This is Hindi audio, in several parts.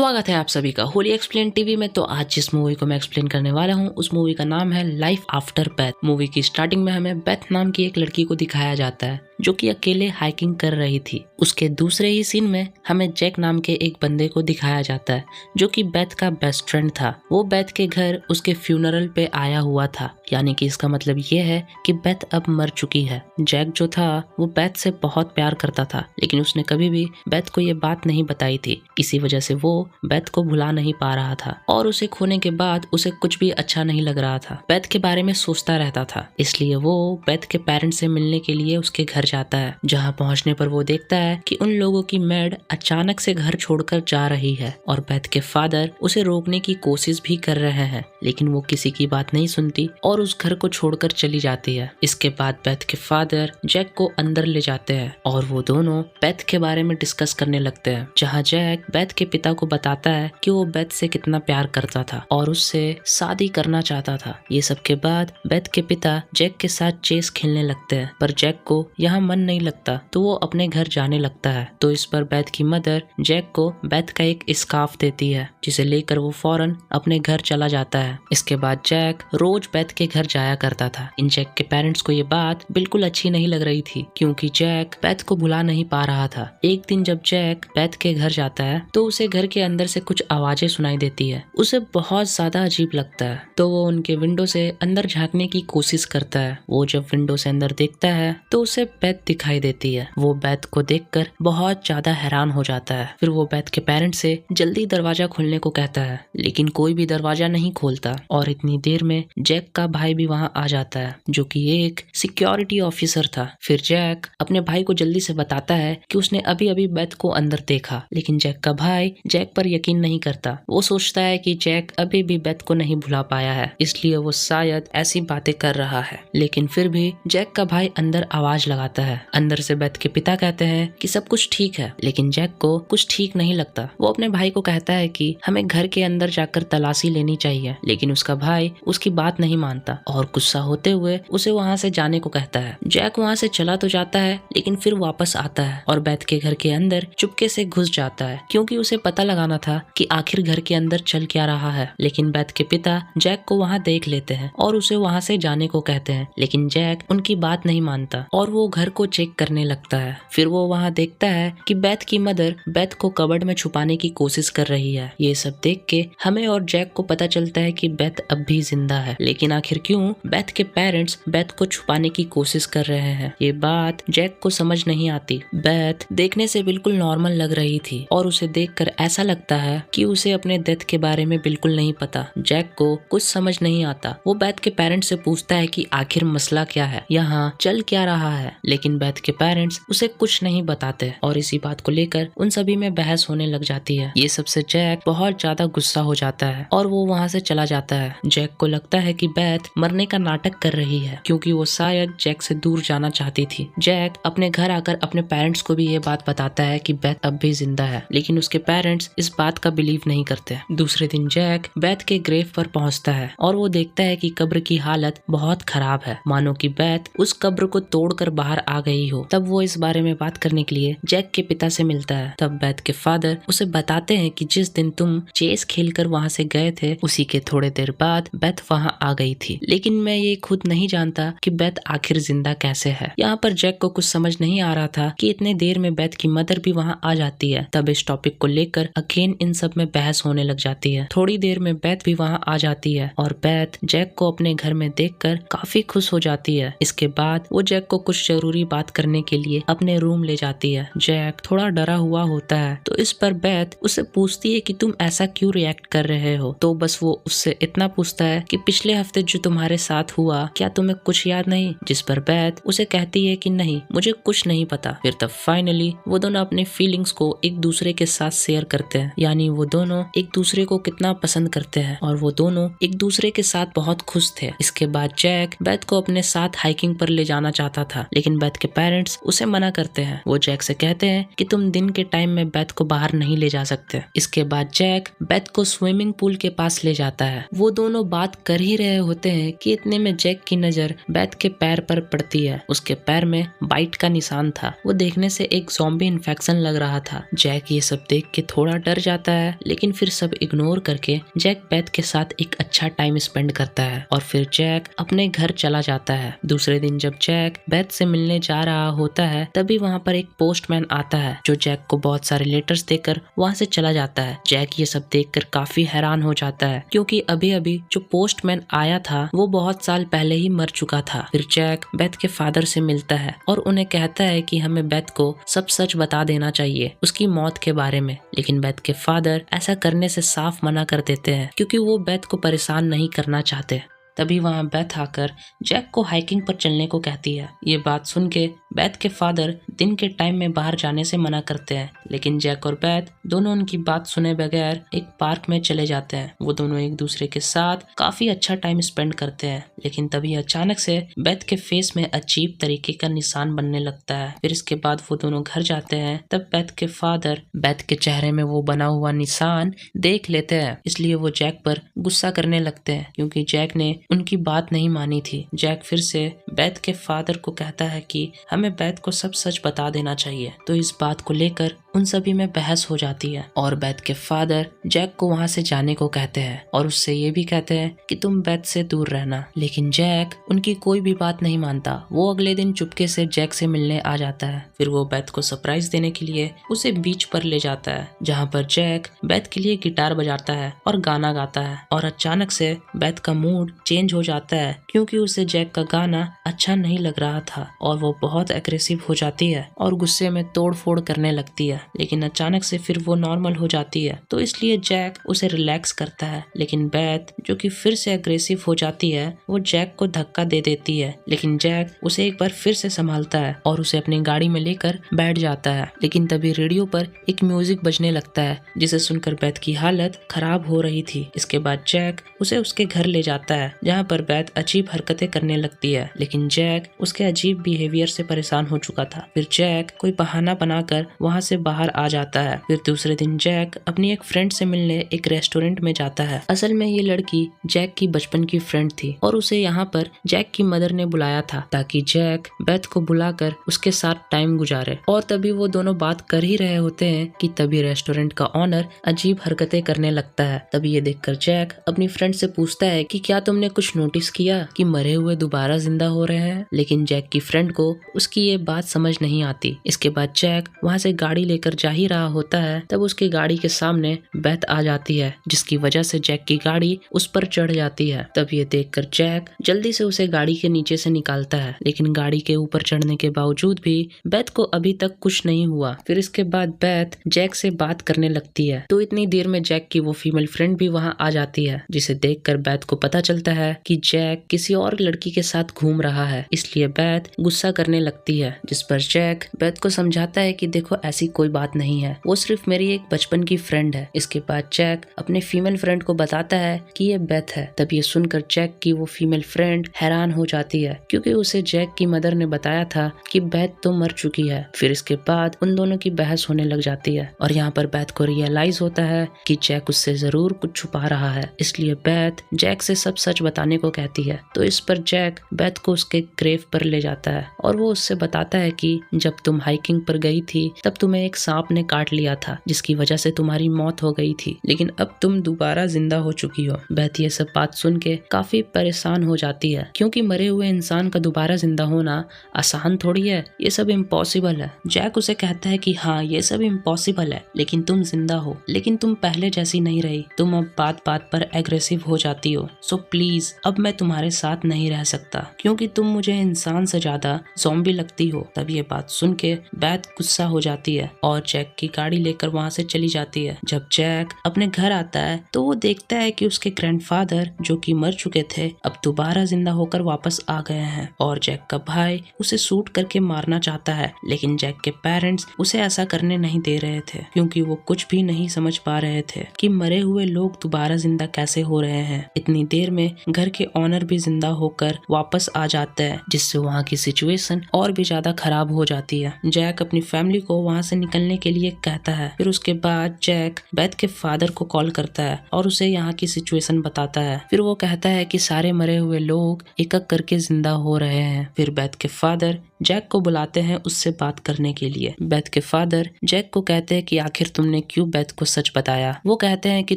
स्वागत है आप सभी का होली एक्सप्लेन टीवी में। तो आज जिस मूवी को मैं एक्सप्लेन करने वाला हूँ उस मूवी का नाम है लाइफ आफ्टर बेथ। मूवी की स्टार्टिंग में हमें बेथ नाम की एक लड़की को दिखाया जाता है जो कि अकेले हाइकिंग कर रही थी। उसके दूसरे ही सीन में हमें जैक नाम के एक बंदे को दिखाया जाता है जो कि बेथ का बेस्ट फ्रेंड था। वो बेथ के घर उसके फ्यूनरल पे आया हुआ था, यानी कि इसका मतलब ये है कि बेथ अब मर चुकी है। जैक जो था वो बेथ से बहुत प्यार करता था, लेकिन उसने कभी भी बेथ को ये बात नहीं बताई थी। इसी वजह से वो बेथ को भुला नहीं पा रहा था और उसे खोने के बाद उसे कुछ भी अच्छा नहीं लग रहा था। बेथ के बारे में सोचता रहता था, इसलिए वो बेथ के पेरेंट्स से मिलने के लिए उसके घर जाता है। जहाँ पहुँचने पर वो देखता है कि उन लोगों की मेड अचानक से घर छोड़कर जा रही है और बेथ के फादर उसे रोकने की कोशिश भी कर रहे हैं, लेकिन वो किसी की बात नहीं सुनती और उस घर को छोड़कर चली जाती है। इसके बाद बेथ के फादर जैक को अंदर ले जाते हैं और वो दोनों बेथ के बारे में डिस्कस करने लगते हैं। जहाँ जैक बेथ के पिता को बताता है कि वो बेथ से कितना प्यार करता था और उससे शादी करना चाहता था। ये सब के बाद बेथ के पिता जैक के साथ चेस खेलने लगते हैं, पर जैक को यहाँ मन नहीं लगता तो वो अपने घर जाने लगता है। तो इस पर बेथ की मदर जैक को बेथ का एक स्कार्फ देती है, जिसे लेकर वो फौरन अपने घर चला जाता है। इसके बाद जैक रोज बेथ के घर जाया करता था। इन जैक के पेरेंट्स को ये बात बिल्कुल अच्छी नहीं लग रही थी, क्योंकि जैक बेथ को भुला नहीं पा रहा था। एक दिन जब जैक बेथ के घर जाता है तो उसे घर के अंदर से कुछ आवाजें सुनाई देती है। उसे बहुत ज्यादा अजीब लगता है, तो वो उनके विंडो से अंदर झांकने की कोशिश करता है। वो जब विंडो से अंदर देखता है तो उसे बेथ दिखाई देती है। वो बेथ को देखकर बहुत ज्यादा हैरान हो जाता है। फिर वो बेथ के पेरेंट्स से जल्दी दरवाजा खोलने को कहता है, लेकिन कोई भी दरवाजा नहीं खोलता और इतनी देर में जैक का भाई भी वहाँ आ जाता है, जो कि एक सिक्योरिटी ऑफिसर था। फिर जैक अपने भाई को जल्दी से बताता है कि उसने अभी अभी बेथ को अंदर देखा, लेकिन जैक का भाई जैक पर यकीन नहीं करता। वो सोचता है कि जैक अभी भी बेथ को नहीं भुला पाया है, इसलिए वो शायद ऐसी बातें कर रहा है। लेकिन फिर भी जैक का भाई अंदर आवाज लगाता है। अंदर से बेथ के पिता कहते हैं कि सब कुछ ठीक है, लेकिन जैक को कुछ ठीक नहीं लगता। वो अपने भाई को कहता है कि हमें घर के अंदर जाकर तलाशी लेनी चाहिए, लेकिन उसका भाई उसकी बात नहीं मानता और गुस्सा होते हुए उसे वहाँ से जाने को कहता है। जैक वहाँ से चला तो जाता है, लेकिन फिर वापस आता है और बेथ के घर के अंदर चुपके से घुस जाता है, क्योंकि उसे पता लगाना था कि आखिर घर के अंदर चल क्या रहा है। लेकिन बेथ के पिता जैक को वहाँ देख लेते हैं और उसे वहाँ से जाने को कहते हैं, लेकिन जैक उनकी बात नहीं मानता और वो घर को चेक करने लगता है। फिर वो वहाँ देखता है कि बेथ की मदर बेथ को कबर्ड में छुपाने की कोशिश कर रही है। ये सब देख के हमें और जैक को पता चलता है कि बेथ अब भी जिंदा है, लेकिन आखिर क्यों बेथ के पेरेंट्स बेथ को छुपाने की कोशिश कर रहे हैं, ये बात जैक को समझ नहीं आती। बेथ देखने से बिल्कुल नॉर्मल लग रही थी और उसे देखकर ऐसा लगता है कि उसे अपने डेथ के बारे में बिल्कुल नहीं पता। जैक को कुछ समझ नहीं आता। वो बेथ के पेरेंट्स से पूछता है कि आखिर मसला क्या है, यहाँ चल क्या रहा है, लेकिन बेथ के पेरेंट्स उसे कुछ नहीं बताते और इसी बात को लेकर उन सभी में बहस होने लग जाती है। ये सबसे जैक बहुत ज्यादा गुस्सा हो जाता है और वो वहाँ से चला जाता है। जैक को लगता है कि बेथ मरने का नाटक कर रही है, क्योंकि वो शायद जैक से दूर जाना चाहती थी। जैक अपने घर आकर अपने पेरेंट्स को भी ये बात बताता है कि बेथ अब भी जिंदा है, लेकिन उसके पेरेंट्स इस बात का बिलीव नहीं करते। दूसरे दिन जैक बेथ के ग्रेव पर पहुंचता है और वो देखता है कि कब्र की हालत बहुत खराब है, मानो कि बेथ उस कब्र को तोड़कर बाहर आ गई हो। तब वो इस बारे में बात करने के लिए जैक के पिता से मिलता है। तब बेथ के फादर उसे बताते हैं कि जिस दिन तुम चेस खेलकर वहाँ से गए थे, उसी के थोड़े देर बाद बेथ वहाँ आ गई थी, लेकिन मैं ये खुद नहीं जानता कि बेथ आखिर जिंदा कैसे है। यहाँ पर जैक को कुछ समझ नहीं आ रहा था कि इतने देर में बेथ की मदर भी वहाँ आ जाती है। तब इस टॉपिक को लेकर अगेन इन सब में बहस होने लग जाती है। थोड़ी देर में बेथ भी वहाँ आ जाती है और बेथ जैक को अपने घर में देखकर काफी खुश हो जाती है। इसके बाद वो जैक को कुछ जरूरी बात करने के लिए अपने रूम ले जाती है। जैक थोड़ा डरा हुआ होता है, तो इस पर बेथ उससे पूछती है कि तुम ऐसा क्यों रिएक्ट कर रहे हो। तो बस वो उससे इतना पूछता है कि पिछले हफ्ते जो तुम्हारे साथ हुआ, क्या तुम्हें कुछ याद नहीं। जिस पर बेथ उसे कहती है कि नहीं, मुझे कुछ नहीं पता। फिर तब फाइनली वो दोनों अपने फीलिंग्स को एक दूसरे के साथ शेयर करते हैं, यानी वो दोनों एक दूसरे को कितना पसंद करते हैं और वो दोनों एक दूसरे के साथ बहुत खुश थे। इसके बाद जैक बेथ को अपने साथ हाइकिंग पर ले जाना चाहता था, लेकिन बेथ के पेरेंट्स उसे मना करते हैं। वो जैक से कहते हैं कि तुम दिन के टाइम में बेथ को बाहर नहीं ले जा सकते। इसके बाद जैक बेथ को स्विमिंग पूल के पास ले जाता है। वो दोनों बात कर ही रहे होते हैं कि इतने में जैक की नजर बेथ के पैर पर पड़ती है। उसके पैर में बाइट का निशान था। वो देखने से एक ज़ॉम्बी इन्फेक्शन लग रहा था। जैक ये सब देख के थोड़ा डर जाता है, लेकिन फिर सब इग्नोर करके जैक बेथ के साथ एक अच्छा टाइम स्पेंड करता है और फिर जैक अपने घर चला जाता है। दूसरे दिन जब जैक बेथ से मिलने जा रहा होता है, तभी वहाँ पर एक पोस्टमैन आता है जो जैक को बहुत सारे लेटर्स देकर वहाँ से चला जाता है। जैक ये सब देखकर काफी हैरान हो जाता है, क्योंकि अभी अभी जो पोस्टमैन आया था वो बहुत साल पहले ही मर चुका था। फिर जैक बेथ के फादर से मिलता है और उन्हें कहता है कि हमें बेथ को सब सच बता देना चाहिए उसकी मौत के बारे में, लेकिन बेथ के फादर ऐसा करने से साफ मना कर देते हैं क्योंकि वो बेथ को परेशान नहीं करना चाहते। तभी वहाँ बेथ आकर जैक को हाइकिंग पर चलने को कहती है। ये बात सुन के बेथ के फादर दिन के टाइम में बाहर जाने से मना करते हैं, लेकिन जैक और बेथ दोनों उनकी बात सुने बगैर एक पार्क में चले जाते हैं। वो दोनों एक दूसरे के साथ काफी अच्छा टाइम स्पेंड करते हैं, लेकिन तभी अचानक से बेथ के फेस में अजीब तरीके का निशान बनने लगता है। फिर इसके बाद वो दोनों घर जाते हैं, तब बेथ के फादर बेथ के चेहरे में वो बना हुआ निशान देख लेते हैं, इसलिए वो जैक पर गुस्सा करने लगते हैं क्योंकि जैक ने उनकी बात नहीं मानी थी। जैक फिर से बेथ के फादर को कहता है कि हमें बेथ को सब सच बता देना चाहिए, तो इस बात को लेकर उन सभी में बहस हो जाती है और बेथ के फादर जैक को वहाँ से जाने को कहते हैं और उससे ये भी कहते हैं कि तुम बेथ से दूर रहना, लेकिन जैक उनकी कोई भी बात नहीं मानता। वो अगले दिन चुपके से जैक से मिलने आ जाता है। फिर वो बेथ को सरप्राइज देने के लिए उसे बीच पर ले जाता है, जहाँ पर जैक बेथ के लिए गिटार बजाता है और गाना गाता है और अचानक से बेथ का मूड चेंज हो जाता है क्योंकि उसे जैक का गाना अच्छा नहीं लग रहा था और वो बहुत एग्रेसिव हो जाती है और गुस्से में तोड़ फोड़ करने लगती है, लेकिन अचानक से फिर वो नॉर्मल हो जाती है। तो इसलिए जैक उसे रिलैक्स करता है, लेकिन बेथ जो कि फिर से एग्रेसिव हो जाती है वो जैक को धक्का दे देती है, लेकिन जैक उसे एक बार फिर से संभालता है और उसे अपनी गाड़ी में लेकर बैठ जाता है। लेकिन तभी रेडियो पर एक म्यूजिक बजने लगता है जिसे सुनकर बेथ की हालत खराब हो रही थी। इसके बाद जैक उसे उसके घर ले जाता है, जहाँ पर बेथ अजीब हरकतें करने लगती है, लेकिन जैक उसके अजीब बिहेवियर से परेशान हो चुका था। फिर जैक कोई बहाना बनाकर वहाँ से बाहर आ जाता है। फिर दूसरे दिन जैक अपनी एक फ्रेंड से मिलने एक रेस्टोरेंट में जाता है। असल में ये लड़की जैक की बचपन की फ्रेंड थी और उसे यहाँ पर जैक की मदर ने बुलाया था ताकि जैक बेथ को बुलाकर उसके साथ टाइम गुजारे। और तभी वो दोनों बात कर ही रहे होते हैं कि तभी रेस्टोरेंट का ऑनर अजीब हरकतें करने लगता है। तभी ये देखकर जैक अपनी फ्रेंड से पूछता है कि क्या तुमने कुछ नोटिस किया कि मरे हुए दोबारा जिंदा हो रहे हैं, लेकिन जैक की फ्रेंड को उसकी ये बात समझ नहीं आती। इसके बाद जैक वहाँ से गाड़ी लेकर जा ही रहा होता है, तब उसकी गाड़ी के सामने बेथ आ जाती है, जिसकी वजह से जैक की गाड़ी उस पर चढ़ जाती है। तब ये देखकर जैक जल्दी से उसे गाड़ी के नीचे से निकालता है, लेकिन गाड़ी के ऊपर चढ़ने के बावजूद भी बेथ को अभी तक कुछ नहीं हुआ। फिर इसके बाद बेथ जैक से बात करने लगती है, तो इतनी देर में जैक की वो फीमेल फ्रेंड भी वहाँ आ जाती है, जिसे देखकर बेथ को पता चलता है कि जैक किसी और लड़की के साथ घूम रहा है। इसलिए बेथ गुस्सा करने लगती है, जिस पर जैक बेथ को समझाता है कि देखो ऐसी कोई बात नहीं है, वो सिर्फ मेरी एक बचपन की फ्रेंड है। इसके बाद जैक अपने फीमेल फ्रेंड को बताता है कि ये बेथ है। तब ये सुनकर जैक की वो फीमेल फ्रेंड हैरान हो जाती है, क्योंकि उसे जैक की मदर ने बताया था कि बेथ तो मर चुकी है। फिर इसके बाद उन दोनों की बहस होने लग जाती है और यहाँ पर बेथ को रियलाइज होता है कि जैक उससे जरूर कुछ छुपा रहा है, इसलिए बेथ जैक से सब सच बताने को कहती है। तो इस पर जैक बेथ को उसके ग्रेव पर ले जाता है और वो उससे बताता है कि जब तुम हाइकिंग पर गई थी तब तुम्हें एक सांप ने काट लिया था, जिसकी वजह से तुम्हारी मौत हो गई थी, लेकिन अब तुम दोबारा जिंदा हो चुकी हो। बेथ ये सब बात सुन के काफी परेशान हो जाती है, क्योंकि मरे हुए इंसान का दोबारा जिंदा होना आसान थोड़ी है, ये सब इम्पॉसिबल है। जैक उसे कहता है कि हाँ ये सब इम्पॉसिबल है, लेकिन तुम जिंदा हो, लेकिन तुम पहले जैसी नहीं रही, तुम अब बात बात पर एग्रेसिव हो जाती हो। सो प्लीज अब मैं तुम्हारे साथ नहीं रह सकता, क्योंकि तुम मुझे इंसान से ज्यादा ज़ॉम्बी लगती हो। तब ये बात सुन के बेथ गुस्सा हो जाती है और जैक की गाड़ी लेकर वहाँ से चली जाती है। जब जैक अपने घर आता है तो वो देखता है कि उसके ग्रैंडफादर जो कि मर चुके थे अब दोबारा जिंदा होकर वापस आ गए हैं और जैक का भाई उसे शूट करके मारना चाहता है, लेकिन जैक के पेरेंट्स उसे ऐसा करने नहीं दे रहे थे, क्योंकि वो कुछ भी नहीं समझ पा रहे थे कि मरे हुए लोग दोबारा जिंदा कैसे हो रहे हैं। इतनी देर में घर के ऑनर भी जिंदा होकर वापस आ जाते हैं, जिससे वहाँ की सिचुएशन और भी ज्यादा खराब हो जाती है। जैक अपनी फैमिली को वहाँ से निकलने के लिए कहता है। फिर उसके बाद जैक बेथ के फादर को कॉल करता है और उसे यहाँ की सिचुएशन बताता है। फिर वो कहता है कि सारे मरे हुए लोग एक एक करके जिंदा हो रहे हैं। फिर बेथ के फादर जैक को बुलाते हैं उससे बात करने के लिए। बेथ के फादर जैक को कहते हैं कि आखिर तुमने क्यों बेथ को सच बताया। वो कहते हैं कि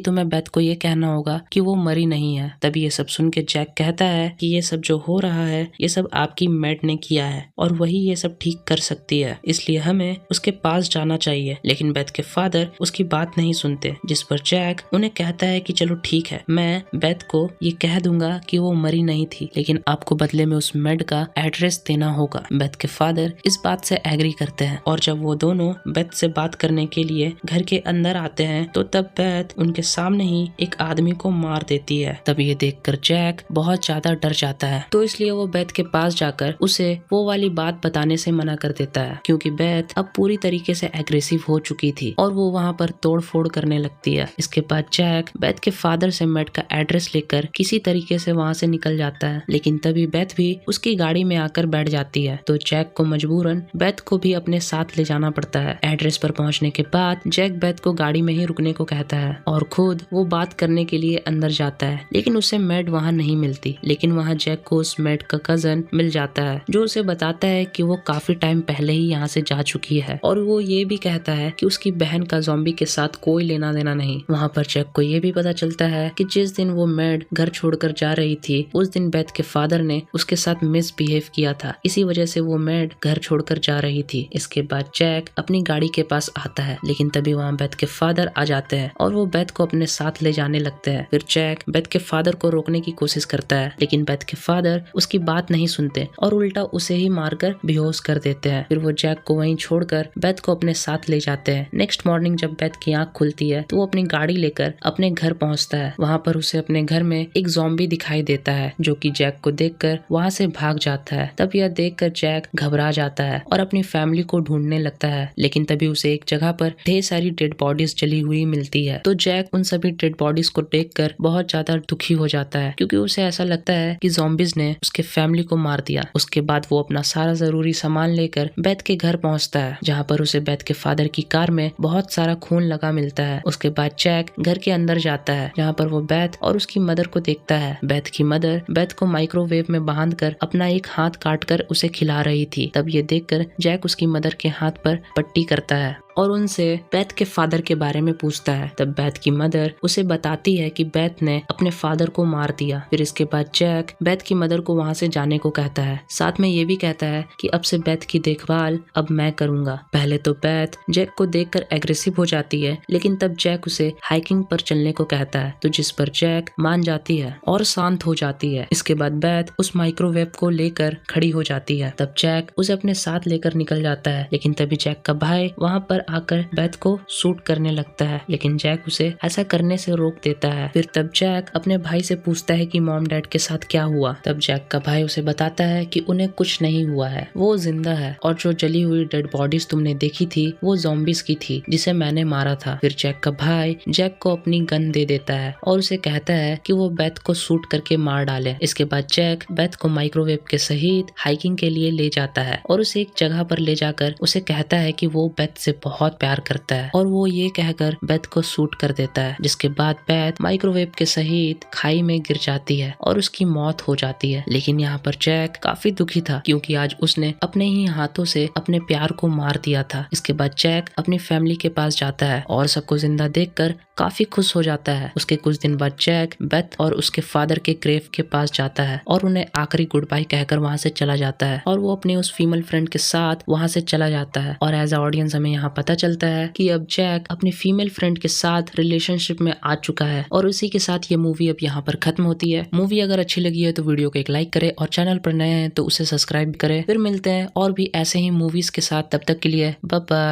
तुम्हें बेथ को ये कहना होगा कि वो मरी नहीं है। तभी ये सब सुन के जैक कहता है कि ये सब जो हो रहा है ये सब आपकी मैड ने किया है और वही ये सब ठीक कर सकती है, इसलिए हमें उसके पास जाना चाहिए। लेकिन बेथ के फादर उसकी बात नहीं सुनते, जिस पर जैक उन्हें कहता है कि चलो ठीक है, मैं बेथ को ये कह दूंगा कि वो मरी नहीं थी, लेकिन आपको बदले में उस मैड का एड्रेस देना होगा। बेथ के फादर इस बात से एग्री करते हैं और जब वो दोनों बेथ से बात करने के लिए घर के अंदर आते हैं तो तब बेथ उनके सामने ही एक आदमी को मार देती है। तब ये देखकर जैक बहुत ज्यादा डर जाता है, तो इसलिए वो बेथ के पास जाकर उसे वो वाली बात बताने से मना कर देता है, क्योंकि बेथ अब पूरी तरीके से एग्रेसिव हो चुकी थी और वो वहाँ पर तोड़ फोड़ करने लगती है। इसके बाद जैक बेथ के फादर से मैड का एड्रेस लेकर किसी तरीके से वहाँ से निकल जाता है, लेकिन तभी बेथ भी उसकी गाड़ी में आकर बैठ जाती है। तो जैक को मजबूरन बेथ को भी अपने साथ ले जाना पड़ता है। एड्रेस पर पहुंचने के बाद जैक बेथ को गाड़ी में ही रुकने को कहता है और खुद वो बात करने के लिए अंदर जाता है, लेकिन उसे मैड वहाँ नहीं मिलती। लेकिन वहाँ जैक को उस मैड का कजन मिल जाता है जो उसे बताता है कि वो काफी टाइम पहले ही यहाँ से जा चुकी है और वो ये भी कहता है कि उसकी बहन का ज़ॉम्बी के साथ कोई लेना देना नहीं। वहाँ पर जैक को ये भी पता चलता है कि जिस दिन वो मैड घर छोड़कर जा रही थी उस दिन बेथ के फादर ने उसके साथ मिसबिहेव किया था, इसी वजह से वो मैड घर छोड़कर जा रही थी। इसके बाद जैक अपनी गाड़ी के पास आता है, लेकिन तभी वहाँ बेथ के फादर आ जाते हैं और वो बेथ को अपने साथ ले जाने लगते हैं। फिर जैक बेथ के फादर को रोकने की कोशिश करता है, लेकिन बेथ के फादर उसकी बात नहीं सुनते और उल्टा उसे ही मारकर बेहोश कर देते हैं। फिर वो जैक को वहीं छोड़कर बेथ को अपने साथ ले जाते हैं। नेक्स्ट मॉर्निंग जब बेथ की आंख खुलती है तो वो अपनी गाड़ी लेकर अपने घर पहुंचता है। वहाँ पर उसे अपने घर में एक ज़ॉम्बी दिखाई देता है जो कि जैक को देखकर वहाँ से भाग जाता है। तब यह देखकर जैक घबरा जाता है और अपनी फैमिली को ढूंढने लगता है, लेकिन तभी उसे एक जगह पर ढेर सारी डेड बॉडीज जली हुई मिलती है। तो जैक उन सभी डेड बॉडीज को देखकर बहुत ज्यादा दुखी हो जाता है, क्योंकि उसे ऐसा लगता है कि ज़ॉम्बीज ने उसके फैमिली को मार दिया। उसके बाद वो अपना सारा जरूरी सामान लेकर बेथ के घर पहुंचता है, जहाँ पर उसे बेथ के फादर की कार में बहुत सारा खून लगा मिलता है। उसके बाद जैक घर के अंदर जाता है, जहाँ पर वो बेथ और उसकी मदर को देखता है। बेथ की मदर बेथ को माइक्रोवेव में बांधकर अपना एक हाथ काटकर उसे खिला रही थी। तब ये देखकर जैक उसकी मदर के हाथ पर पट्टी करता है और उनसे बेथ के फादर के बारे में पूछता है। तब बेथ की मदर उसे बताती है कि बेथ ने अपने फादर को मार दिया। फिर इसके बाद जैक बेथ की मदर को वहाँ से जाने को कहता है, साथ में ये भी कहता है कि अब से बेथ की देखभाल अब मैं करूंगा। पहले तो बेथ जैक को देखकर एग्रेसिव हो जाती है, लेकिन तब जैक उसे हाइकिंग पर चलने को कहता है, तो जिस पर जैक मान जाती है और शांत हो जाती है। इसके बाद बेथ उस माइक्रोवेव को लेकर खड़ी हो जाती है। तब जैक उसे अपने साथ लेकर निकल जाता है, लेकिन तभी जैक का भाई वहाँ पर आकर बेथ को शूट करने लगता है, लेकिन जैक उसे ऐसा करने से रोक देता है। फिर तब जैक अपने भाई से पूछता है कि मॉम डैड के साथ क्या हुआ। तब जैक का भाई उसे बताता है कि उन्हें कुछ नहीं हुआ है, वो जिंदा है और जो जली हुई डेड बॉडीज तुमने देखी थी वो ज़ॉम्बीज की थी जिसे मैंने मारा था। फिर जैक का भाई जैक को अपनी गन दे देता है और उसे कहता है कि वो बेथ को शूट करके मार डाले। इसके बाद जैक बेथ को माइक्रोवेव के सहित हाइकिंग के लिए ले जाता है और उसे एक जगह पर ले जाकर उसे कहता है कि वो बेथ से बहुत प्यार करता है और वो ये कहकर बेथ को शूट कर देता है, जिसके बाद बेथ माइक्रोवेव के सहित खाई में गिर जाती है और उसकी मौत हो जाती है। लेकिन यहाँ पर जैक काफी दुखी था, क्योंकि आज उसने अपने ही हाथों से अपने प्यार को मार दिया था। इसके बाद जैक अपनी फैमिली के पास जाता है और सबको जिंदा देखकर काफी खुश हो जाता है। उसके कुछ दिन बाद जैक बेथ और उसके फादर के ग्रेव के पास जाता है और उन्हें आखिरी गुड बाय कहकर वहाँ से चला जाता है और वो अपने उस फीमेल फ्रेंड के साथ वहाँ से चला जाता है। और एज अ ऑडियंस हमें यहाँ पता चलता है कि अब जैक अपनी फीमेल फ्रेंड के साथ रिलेशनशिप में आ चुका है और उसी के साथ ये मूवी अब यहाँ पर खत्म होती है। मूवी अगर अच्छी लगी है तो वीडियो को एक लाइक करे और चैनल पर नए हैं तो उसे सब्सक्राइब करे। फिर मिलते हैं और भी ऐसे ही मूवीज के साथ, तब तक के लिए बाय बाय।